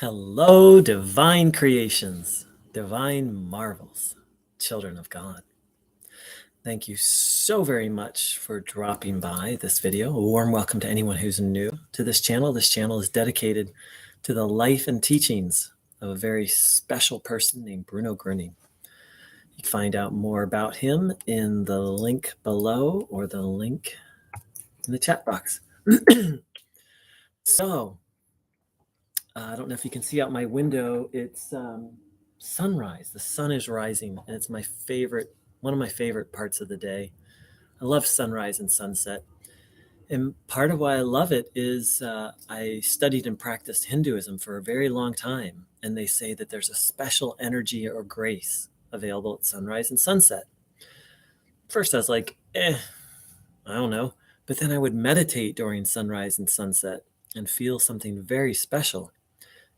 Hello, divine creations, divine marvels, children of God. Thank you so very much for dropping by this video. A warm welcome to anyone who's new to this channel. This channel is dedicated to the life and teachings of a very special person named Bruno Groening. You can find out more about him in the link below or the link in the chat box. So, I don't know if you can see out my window. It's sunrise. The sun is rising, and it's one of my favorite parts of the day. I love sunrise and sunset. And part of why I love it is I studied and practiced Hinduism for a very long time. And they say that there's a special energy or grace available at sunrise and sunset. First, I was like, I don't know. But then I would meditate during sunrise and sunset and feel something very special.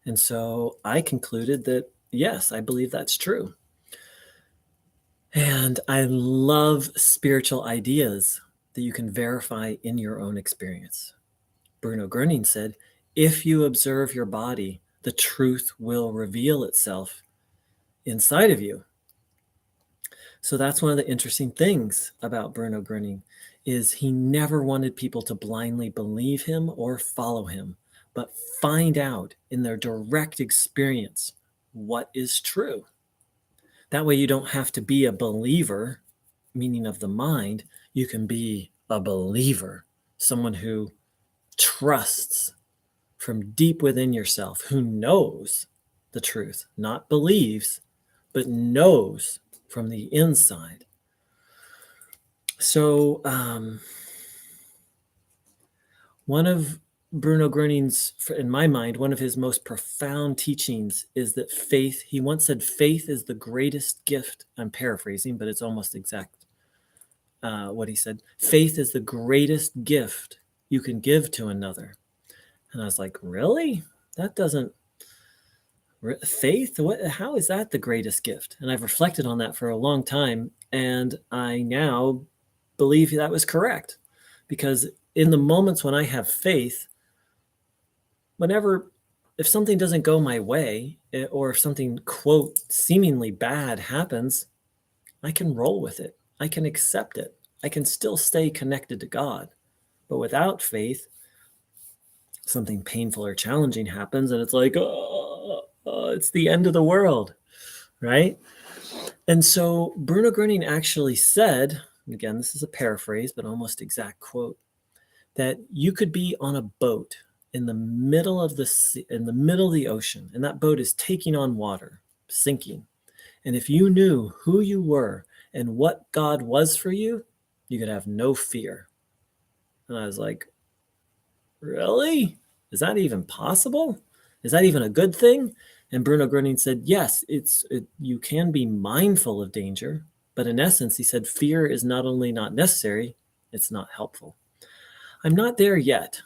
And so I concluded that, yes, I believe that's true. And I love spiritual ideas that you can verify in your own experience. Bruno Groening said, if you observe your body, the truth will reveal itself inside of you. So that's one of the interesting things about Bruno Groening is he never wanted people to blindly believe him or follow him, but find out in their direct experience what is true. That way you don't have to be a believer, meaning of the mind. You can be a believer, someone who trusts from deep within yourself, who knows the truth, not believes, but knows from the inside. So one of Bruno Groening's, in my mind, one of his most profound teachings is that faith, he once said, faith is the greatest gift. I'm paraphrasing, but it's almost exact what he said. Faith is the greatest gift you can give to another. And I was like, really? That doesn't, faith? How is that the greatest gift? And I've reflected on that for a long time. And I now believe that was correct. Because in the moments when I have faith, if something doesn't go my way, or if something, quote, seemingly bad happens, I can roll with it. I can accept it. I can still stay connected to God. But without faith, something painful or challenging happens, and it's like, it's the end of the world, right? And so Bruno Groening actually said, again, this is a paraphrase, but almost exact quote, that you could be on a boat in the middle of the sea, in the middle of the ocean, and that boat is taking on water, sinking. And if you knew who you were and what God was for you, you could have no fear. And I was like, really? Is that even possible? Is that even a good thing? And Bruno Groening said, yes, you can be mindful of danger, but in essence, he said, fear is not only not necessary, it's not helpful. I'm not there yet,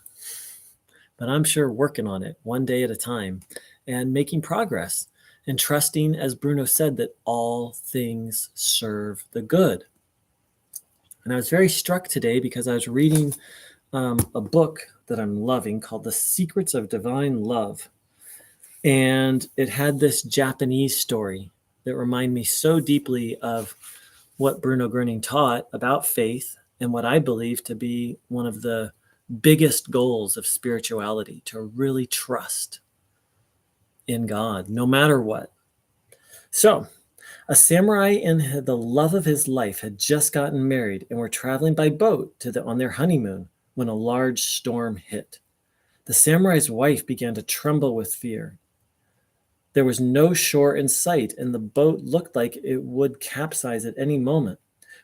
but I'm sure working on it one day at a time and making progress and trusting, as Bruno said, that all things serve the good. And I was very struck today because I was reading a book that I'm loving called The Secrets of Divine Love. And it had this Japanese story that reminded me so deeply of what Bruno Groening taught about faith and what I believe to be one of the biggest goals of spirituality, to really trust in God, no matter what. So, a samurai and the love of his life had just gotten married and were traveling by boat on their honeymoon when a large storm hit. The samurai's wife began to tremble with fear. There was no shore in sight, and the boat looked like it would capsize at any moment.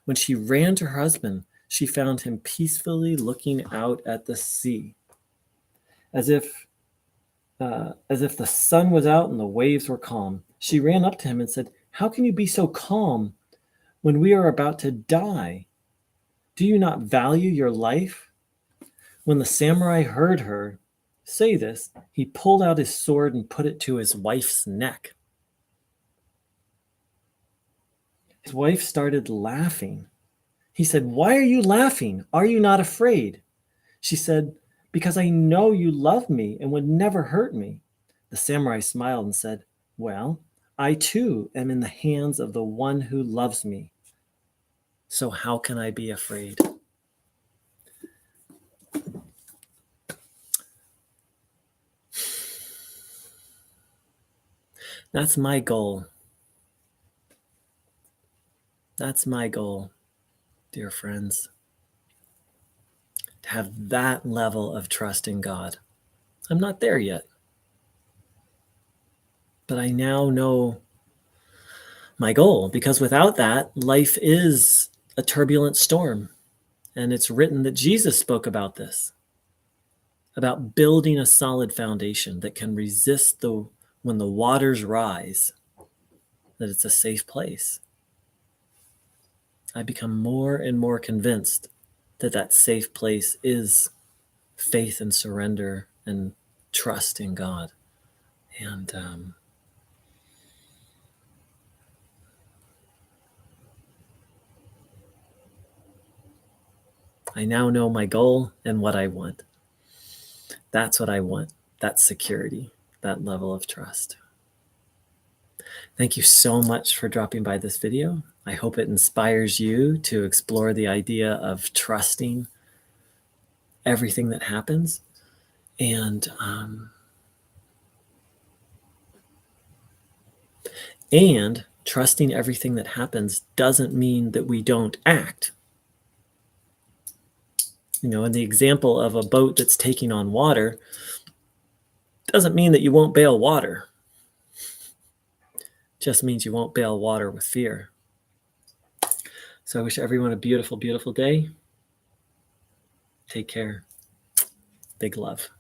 When she ran to her husband, she found him peacefully looking out at the sea, as if the sun was out and the waves were calm. She ran up to him and said, "How can you be so calm when we are about to die? Do you not value your life?" When the samurai heard her say this, he pulled out his sword and put it to his wife's neck. His wife started laughing. He said, "Why are you laughing? Are you not afraid?" She said, "Because I know you love me and would never hurt me. The samurai smiled and said, "Well, I too am in the hands of the one who loves me. So how can I be afraid?" That's my goal. That's my goal, dear friends, to have that level of trust in God. I'm not there yet, but I now know my goal, because without that, life is a turbulent storm. And it's written that Jesus spoke about this, about building a solid foundation that can resist when the waters rise, that it's a safe place. I become more and more convinced that that safe place is faith and surrender and trust in God. And I now know my goal and what I want. That's what I want. That security, that level of trust. Thank you so much for dropping by this video. I hope it inspires you to explore the idea of trusting everything that happens. And trusting everything that happens doesn't mean that we don't act. In the example of a boat that's taking on water, doesn't mean that you won't bail water. Just means you won't bail water with fear. So I wish everyone a beautiful, beautiful day. Take care. Big love.